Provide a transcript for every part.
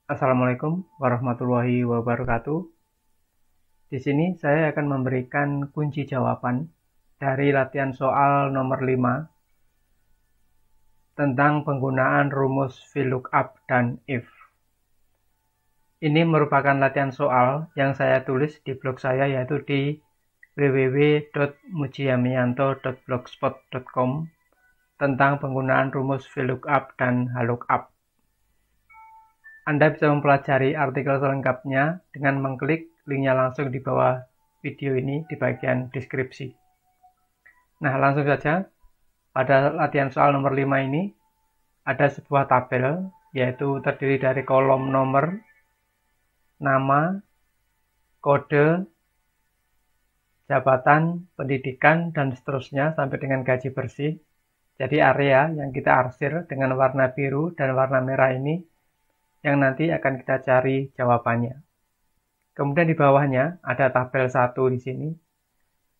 Assalamualaikum warahmatullahi wabarakatuh. Di sini saya akan memberikan kunci jawaban dari latihan soal nomor 5 tentang penggunaan rumus VLOOKUP dan IF. Ini merupakan latihan soal yang saya tulis di blog saya, yaitu di www.mujiamianto.blogspot.com tentang penggunaan rumus VLOOKUP dan HLOOKUP. Anda bisa mempelajari artikel selengkapnya dengan mengklik linknya langsung di bawah video ini di bagian deskripsi. Nah, langsung saja. Pada latihan soal nomor 5 ini ada sebuah tabel, yaitu terdiri dari kolom nomor, nama, kode, jabatan, pendidikan, dan seterusnya sampai dengan gaji bersih. Jadi area yang kita arsir dengan warna biru dan warna merah ini yang nanti akan kita cari jawabannya. Kemudian di bawahnya ada tabel 1 di sini,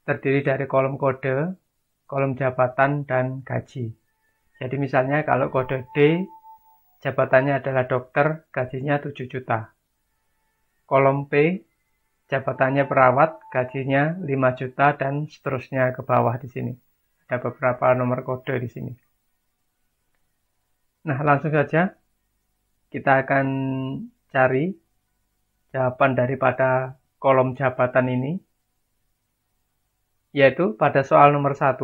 terdiri dari kolom kode, kolom jabatan, dan gaji. Jadi misalnya kalau kode D, jabatannya adalah dokter, gajinya 7 juta. Kolom P, jabatannya perawat, gajinya 5 juta, dan seterusnya ke bawah di sini. Ada beberapa nomor kode di sini. Nah, langsung saja kita akan cari jawaban daripada kolom jabatan ini, yaitu pada soal nomor 1,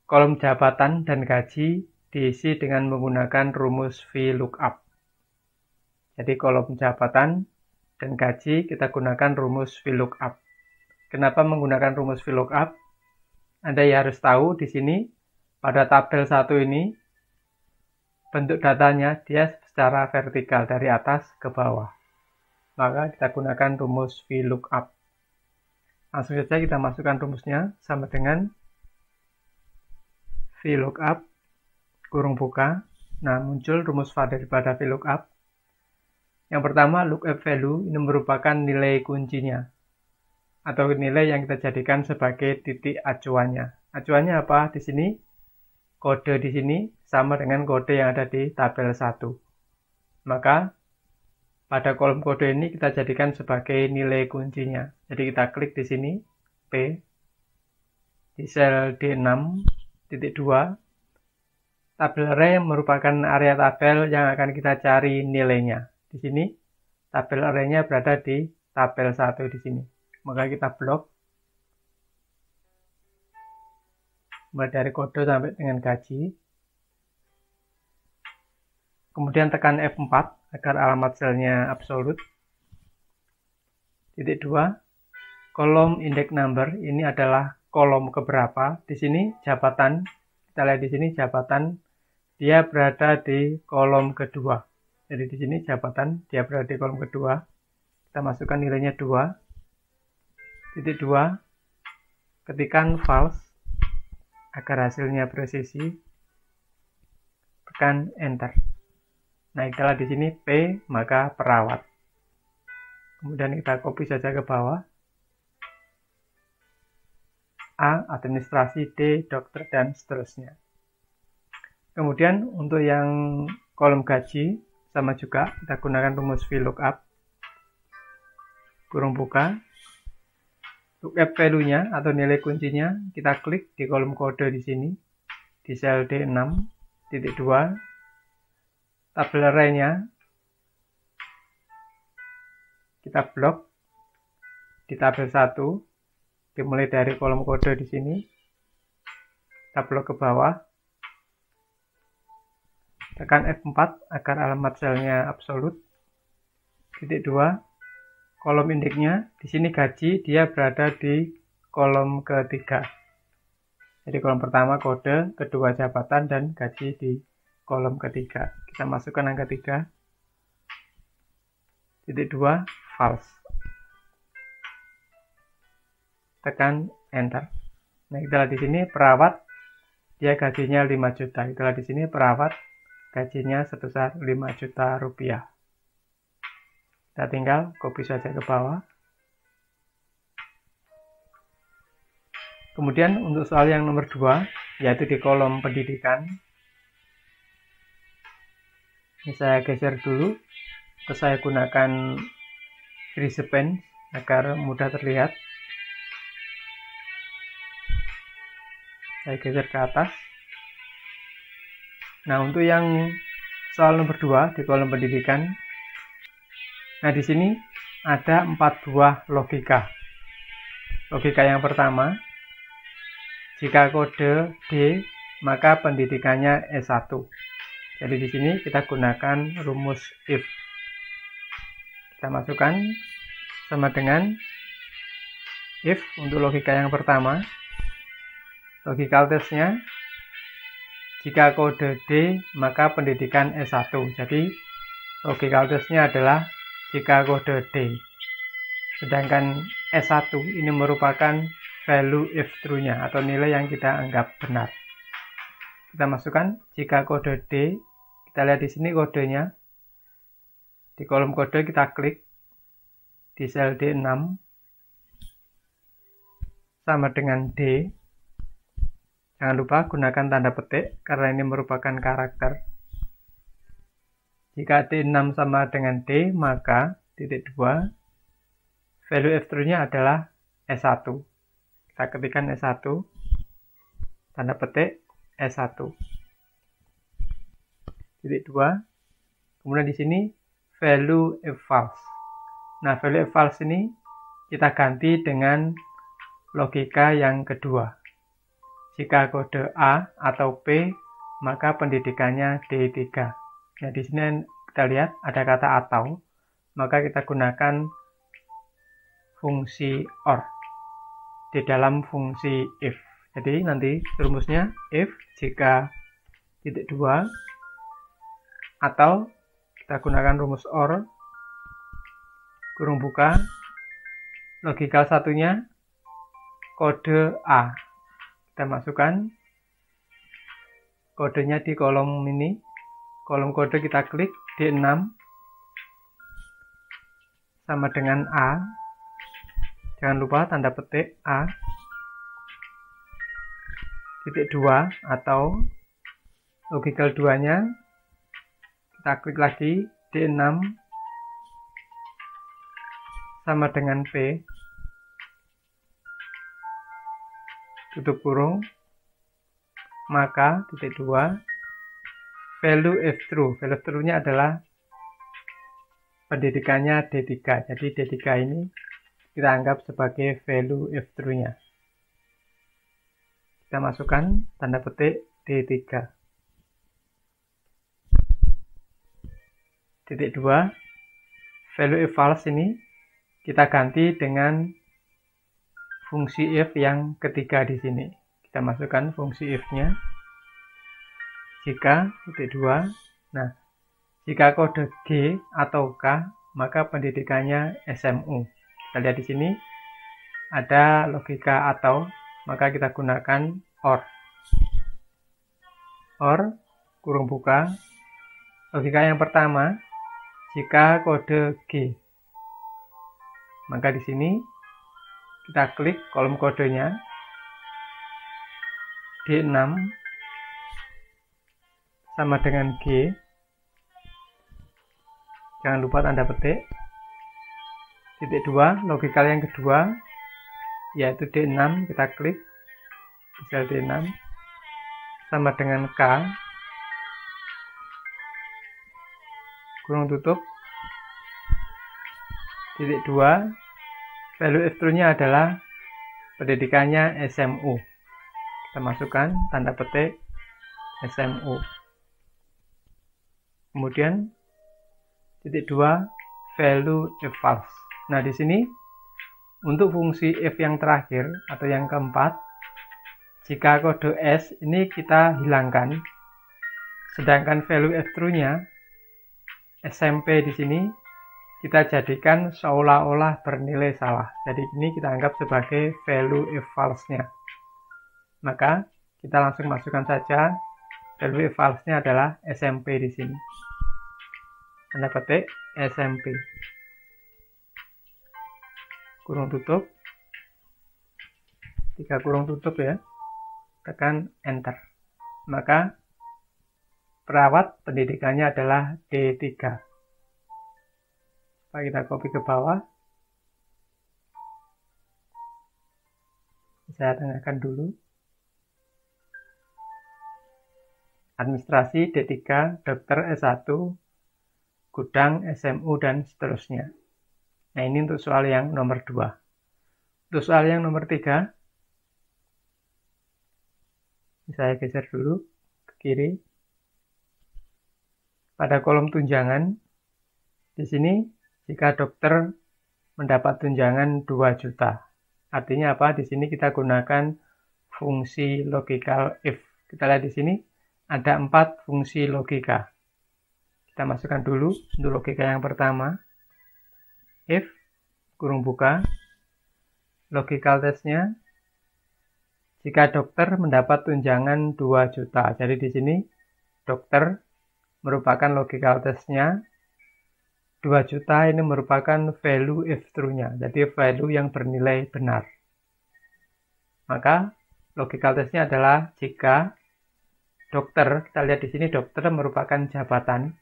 kolom jabatan dan gaji diisi dengan menggunakan rumus VLOOKUP. Jadi kolom jabatan dan gaji kita gunakan rumus VLOOKUP. Kenapa menggunakan rumus VLOOKUP? Anda harus tahu di sini pada tabel 1 ini bentuk datanya dia secara vertikal dari atas ke bawah. Maka kita gunakan rumus VLOOKUP. Langsung saja kita masukkan rumusnya sama dengan VLOOKUP kurung buka. Nah, muncul rumus daripada VLOOKUP. Yang pertama, lookup value ini merupakan nilai kuncinya atau nilai yang kita jadikan sebagai titik acuannya. Acuannya apa? Di sini kode di sini sama dengan kode yang ada di tabel 1. Maka pada kolom kode ini kita jadikan sebagai nilai kuncinya. Jadi kita klik di sini P di sel D6.2. Tabel array merupakan area tabel yang akan kita cari nilainya. Di sini tabel array-nya berada di tabel 1 di sini. Maka kita blok mulai dari kode sampai dengan gaji. Kemudian tekan F4 agar alamat selnya absolut. Titik 2, kolom index number ini adalah kolom keberapa. Di sini jabatan, kita lihat di sini jabatan dia berada di kolom kedua. Jadi di sini jabatan dia berada di kolom kedua. Kita masukkan nilainya 2. Titik 2, ketikkan false agar hasilnya presisi. Tekan enter. Nah, kita lihat di sini P, maka perawat. Kemudian kita copy saja ke bawah. A, administrasi, D, dokter, dan seterusnya. Kemudian untuk yang kolom gaji, sama juga kita gunakan rumus VLOOKUP. Kurung buka. Lookup value-nya atau nilai kuncinya, kita klik di kolom kode di sini, di sel D6.2. Tabel array-nya kita blok di tabel 1, dimulai dari kolom kode di sini, kita blok ke bawah, tekan F4 agar alamat selnya absolut. Titik 2, kolom indeksnya di sini gaji dia berada di kolom ketiga. Jadi kolom pertama kode, kedua jabatan, dan gaji di kolom ketiga. Kita masukkan angka 3. Titik 2, false. Tekan enter. Nah, kita lihat di sini perawat dia gajinya 5 juta. Kita lihat di sini perawat gajinya sebesar 5 juta rupiah. Kita tinggal copy saja ke bawah. Kemudian untuk soal yang nomor 2, yaitu di kolom pendidikan. Ini saya geser dulu Terus saya gunakan grease pen agar mudah terlihat. Saya geser ke atas. Nah, untuk yang soal nomor 2 di kolom pendidikan. Nah, di sini ada 4 buah logika. Logika yang pertama, jika kode D, maka pendidikannya S1. Jadi di sini kita gunakan rumus if. Kita masukkan sama dengan if untuk logika yang pertama. Logical testnya, jika kode D, maka pendidikan S1. Jadi logical testnya adalah jika kode D. Sedangkan S1 ini merupakan value if true-nya atau nilai yang kita anggap benar. Kita masukkan jika kode D, kita lihat di sini kodenya. Di kolom kode kita klik di sel D6 sama dengan D. Jangan lupa gunakan tanda petik karena ini merupakan karakter. Jika D6 sama dengan D, maka titik 2 value if true-nya adalah S1. Kita ketikkan S1, tanda petik S1. Titik 2. Kemudian di sini value if false. Nah, value if false ini kita ganti dengan logika yang kedua. Jika kode A atau P, maka pendidikannya D3. Nah, di sini kita lihat ada kata atau, maka kita gunakan fungsi OR di dalam fungsi if. Jadi nanti rumusnya if jika titik 2 atau kita gunakan rumus OR kurung buka logikal satunya kode A. Kita masukkan kodenya di kolom ini. Kolom kode kita klik D6 sama dengan A. Jangan lupa tanda petik A. Titik 2 atau logical 2-nya kita klik lagi D6 sama dengan P, tutup kurung, maka titik 2 value if true. Value if true-nya adalah pendidikannya D3. Jadi D3 ini kita anggap sebagai value if true-nya. Kita masukkan tanda petik D3. Titik 2 value if false ini kita ganti dengan fungsi if yang ketiga di sini. Kita masukkan fungsi if-nya. Jika titik 2. Nah, jika kode G atau K, maka pendidikannya SMU. Kita lihat di sini ada logika atau, maka kita gunakan OR. OR kurung buka logika yang pertama, jika kode G, maka di sini kita klik kolom kodenya D6 sama dengan G. Jangan lupa tanda petik. Titik 2 logikal yang kedua yaitu D6, kita klik di sel D6 sama dengan K, kurung tutup. Titik 2 value if true-nya adalah pendidikannya SMU. Kita masukkan tanda petik SMU. Kemudian titik 2 value if false. Nah, di sini untuk fungsi if yang terakhir atau yang keempat, jika kode S ini kita hilangkan, sedangkan value if true-nya SMP di sini kita jadikan seolah-olah bernilai salah. Jadi ini kita anggap sebagai value if false-nya. Maka kita langsung masukkan saja value if false-nya adalah SMP di sini. Tanda petik SMP. Kurung tutup. 3 kurung tutup ya. Tekan enter. Maka perawat pendidikannya adalah D3. Kita copy ke bawah. Saya tengahkan dulu. Administrasi D3, dokter S1, gudang, SMU, dan seterusnya. Nah, ini untuk soal yang nomor 2. Untuk soal yang nomor 3, saya geser dulu ke kiri. Pada kolom tunjangan, di sini jika dokter mendapat tunjangan 2 juta. Artinya apa? Di sini kita gunakan fungsi logical if. Kita lihat di sini ada 4 fungsi logika. Kita masukkan dulu untuk logika yang pertama. If, kurung buka, logical testnya, jika dokter mendapat tunjangan 2 juta. Jadi di sini dokter merupakan logical testnya. 2 juta ini merupakan value if true-nya. Jadi value yang bernilai benar. Maka logical testnya adalah jika dokter, kita lihat di sini dokter merupakan jabatan.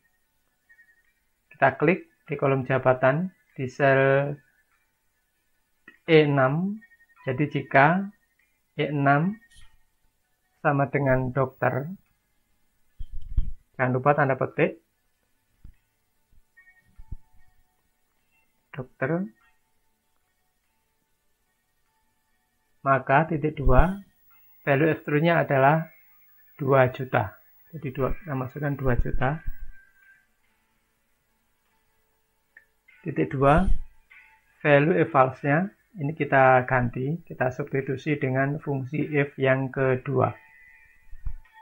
Kita klik di kolom jabatan di sel E6. Jadi jika E6 sama dengan dokter, jangan lupa tanda petik. Dokter, maka titik 2 value F true-nya adalah 2 juta. Jadi kita masukkan 2 juta. Titik 2 value if false-nya ini kita ganti, kita substitusi dengan fungsi if yang kedua.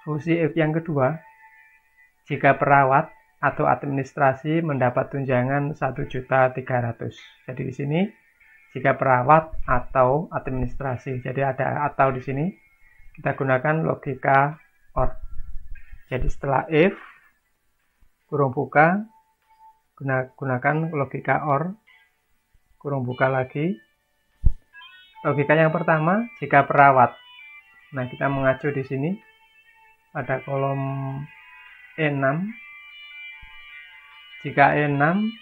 Fungsi if yang kedua, jika perawat atau administrasi mendapat tunjangan 1.300.000. Jadi di sini jika perawat atau administrasi. Jadi ada atau di sini kita gunakan logika OR. Jadi setelah if kurung buka gunakan logika OR kurung buka lagi. Logika yang pertama jika perawat. Nah, kita mengacu di sini pada kolom E6. Jika E6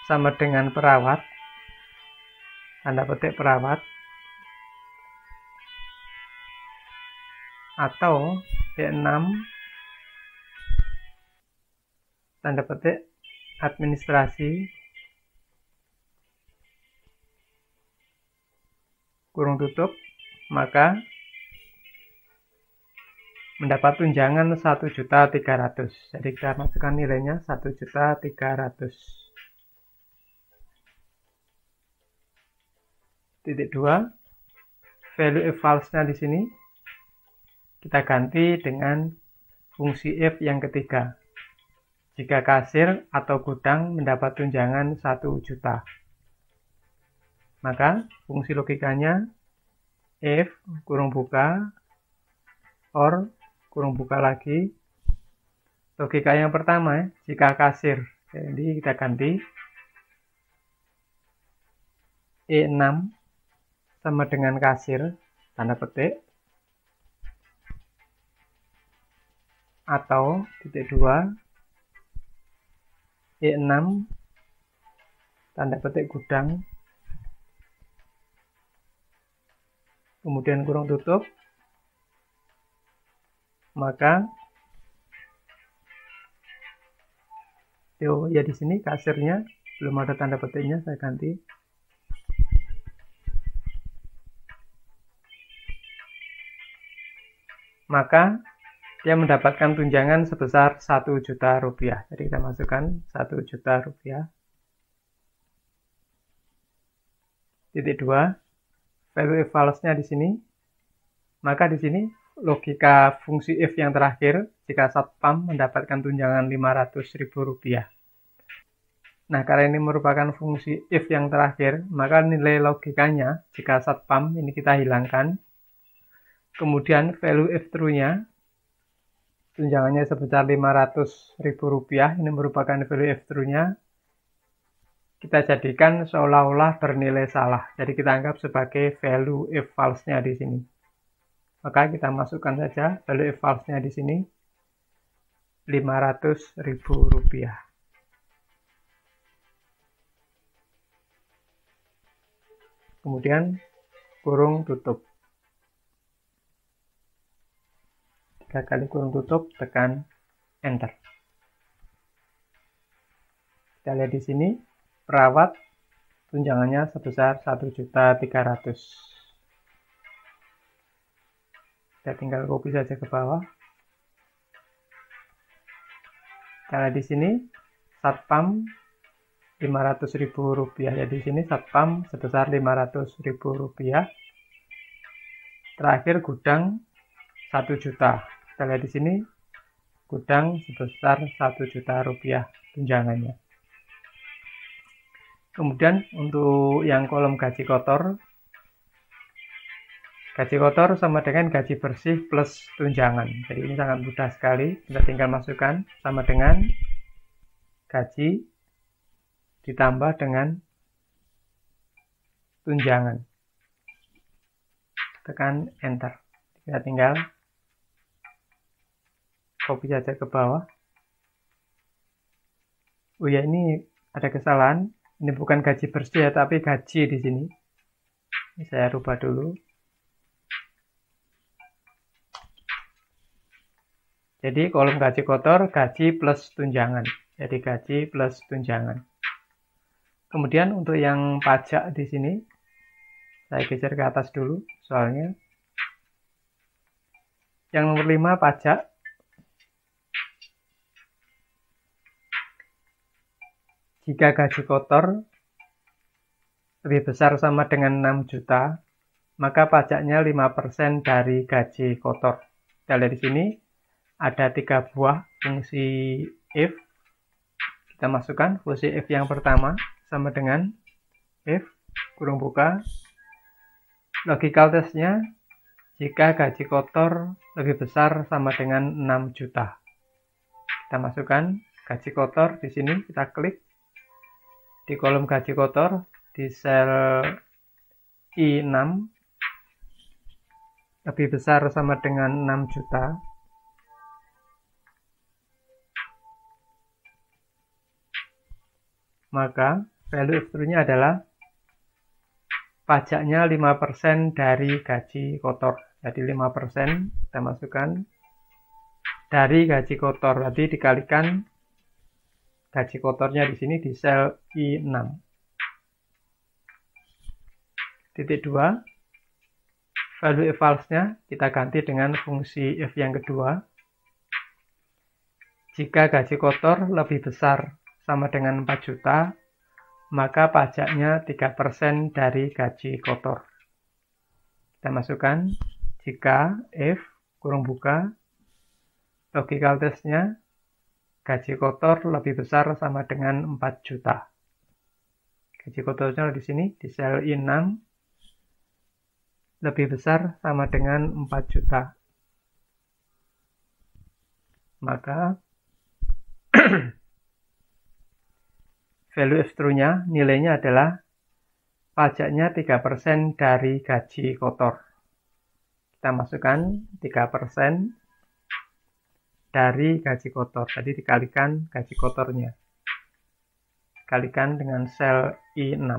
sama dengan perawat, tanda petik perawat, atau E6 tanda petik administrasi, kurung tutup, maka mendapat tunjangan 1.300.000. Jadi kita masukkan nilainya 1.300.000. Titik 2 value if false-nya di sini kita ganti dengan fungsi if yang ketiga. Jika kasir atau gudang mendapat tunjangan 1 juta. Maka fungsi logikanya if kurung buka or kurung buka lagi. Logika yang pertama, jika kasir. Jadi kita ganti E6 sama dengan kasir, tanda petik. Atau titik 2 E6 tanda petik gudang. Kemudian kurung tutup. Maka ya di sini kasirnya belum ada tanda petiknya, saya ganti. Maka dia mendapatkan tunjangan sebesar 1 juta rupiah. Jadi kita masukkan 1 juta rupiah. Titik 2 value if false-nya di sini. Maka di sini logika fungsi if yang terakhir, jika satpam mendapatkan tunjangan 500.000 rupiah. Nah, karena ini merupakan fungsi if yang terakhir, maka nilai logikanya, jika satpam ini kita hilangkan. Kemudian value if true-nya, tunjangannya sebesar 500.000 rupiah, ini merupakan value if true-nya. Kita jadikan seolah-olah bernilai salah. Jadi kita anggap sebagai value if false-nya di sini. Maka kita masukkan saja value if false-nya di sini 500.000 rupiah. kemudian kurung tutup. 3 kali kurung tutup, tekan enter. Kita lihat di sini, perawat tunjangannya sebesar 1.300.000. Kita tinggal copy saja ke bawah. Kita lihat di sini, satpam 500.000 rupiah. Jadi di sini satpam sebesar 500.000 rupiah. Terakhir gudang 1 juta. Kita lihat di sini, gudang sebesar 1 juta rupiah tunjangannya. Kemudian untuk yang kolom gaji kotor sama dengan gaji bersih plus tunjangan. Jadi ini sangat mudah sekali. Kita tinggal masukkan sama dengan gaji ditambah dengan tunjangan. Tekan enter. Kita tinggal copy saja ke bawah. Oh ya, ini ada kesalahan. Ini bukan gaji bersih ya, tapi gaji di sini. Ini saya rubah dulu. Jadi kolom gaji kotor, gaji plus tunjangan. Jadi gaji plus tunjangan. Kemudian untuk yang pajak di sini, saya geser ke atas dulu soalnya. Yang nomor 5 pajak. Jika gaji kotor lebih besar sama dengan 6 juta, maka pajaknya 5% dari gaji kotor. Kita lihat di sini ada 3 buah fungsi if. Kita masukkan fungsi if yang pertama sama dengan if kurung buka. Logical testnya, jika gaji kotor lebih besar sama dengan 6 juta. Kita masukkan gaji kotor di sini, kita klik di kolom gaji kotor di sel I6 lebih besar sama dengan 6 juta. Maka value extrunya adalah pajaknya 5% dari gaji kotor. Jadi 5% kita masukkan dari gaji kotor. Tadi dikalikan gaji kotornya di sini di sel I6. Titik 2. Value if false-nya kita ganti dengan fungsi if yang kedua. Jika gaji kotor lebih besar sama dengan 4 juta, maka pajaknya 3% dari gaji kotor. Kita masukkan jika if kurung buka, logical testnya gaji kotor lebih besar sama dengan 4 juta. Gaji kotornya di sini di sel I6 lebih besar sama dengan 4 juta. Maka value extrunya nilainya adalah pajaknya 3% dari gaji kotor. Kita masukkan 3% dari gaji kotor. Tadi dikalikan gaji kotornya. Kalikan dengan sel I6.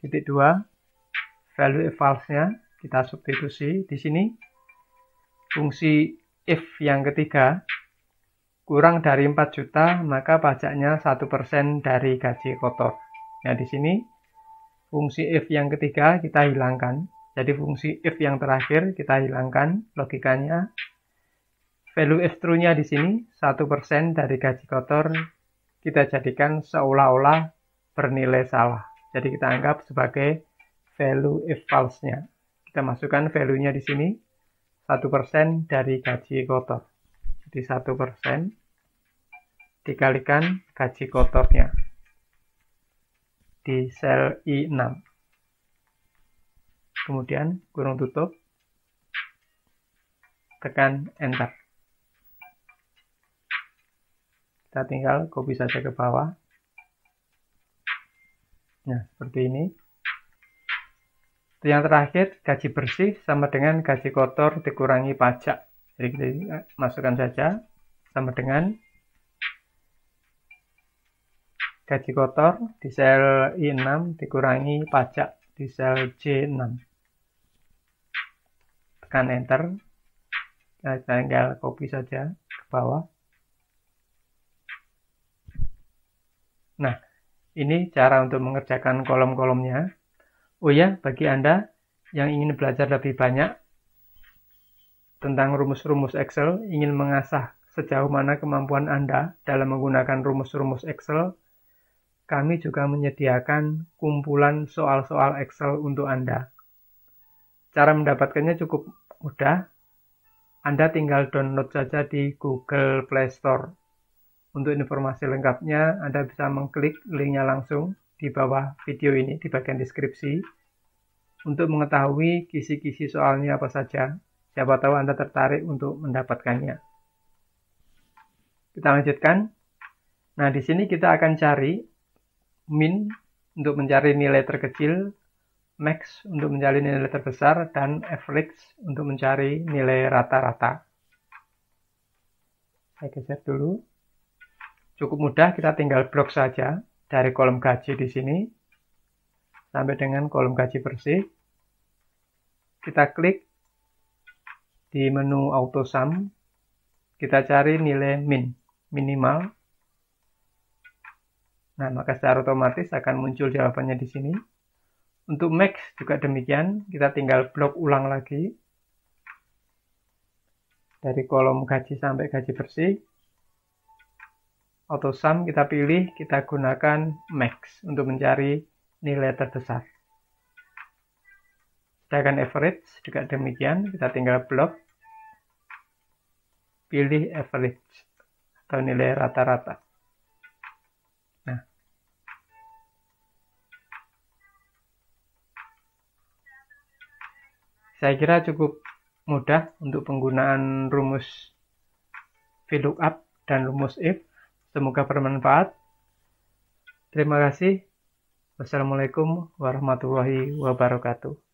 Titik 2. Value if false-nya kita substitusi di sini. Fungsi if yang ketiga kurang dari 4 juta, maka pajaknya 1% dari gaji kotor. Nah, di sini fungsi if yang ketiga kita hilangkan. Jadi fungsi if yang terakhir kita hilangkan logikanya. Value extrunya di sini 1% dari gaji kotor kita jadikan seolah-olah bernilai salah. Jadi kita anggap sebagai value if false-nya. Kita masukkan value-nya di sini 1% dari gaji kotor. Jadi 1% dikalikan gaji kotornya di sel I6. Kemudian kurung tutup, tekan enter. Kita tinggal copy saja ke bawah. Nah, seperti ini. Yang terakhir, gaji bersih sama dengan gaji kotor dikurangi pajak. Jadi kita masukkan saja sama dengan gaji kotor di sel I6 dikurangi pajak di sel J6. Tekan enter. Kita tinggal copy saja ke bawah. Nah, ini cara untuk mengerjakan kolom-kolomnya. Oh ya, bagi Anda yang ingin belajar lebih banyak tentang rumus-rumus Excel, ingin mengasah sejauh mana kemampuan Anda dalam menggunakan rumus-rumus Excel, kami juga menyediakan kumpulan soal-soal Excel untuk Anda. Cara mendapatkannya cukup mudah. Anda tinggal download saja di Google Play Store. Untuk informasi lengkapnya, Anda bisa mengklik linknya langsung di bawah video ini, di bagian deskripsi, untuk mengetahui kisi-kisi soalnya apa saja. Siapa tahu Anda tertarik untuk mendapatkannya. Kita lanjutkan. Nah, di sini kita akan cari min untuk mencari nilai terkecil, max untuk mencari nilai terbesar, dan average untuk mencari nilai rata-rata. Saya geser dulu. Cukup mudah, kita tinggal blok saja dari kolom gaji di sini sampai dengan kolom gaji bersih. Kita klik di menu auto sum, kita cari nilai minimal. Nah, maka secara otomatis akan muncul jawabannya di sini. Untuk max juga demikian, kita tinggal blok ulang lagi dari kolom gaji sampai gaji bersih. Auto sum kita pilih, kita gunakan max untuk mencari nilai terbesar. Sedangkan average juga demikian, kita tinggal blok, pilih average atau nilai rata-rata. Nah, saya kira cukup mudah untuk penggunaan rumus VLOOKUP dan rumus if. Semoga bermanfaat. Terima kasih. Wassalamualaikum warahmatullahi wabarakatuh.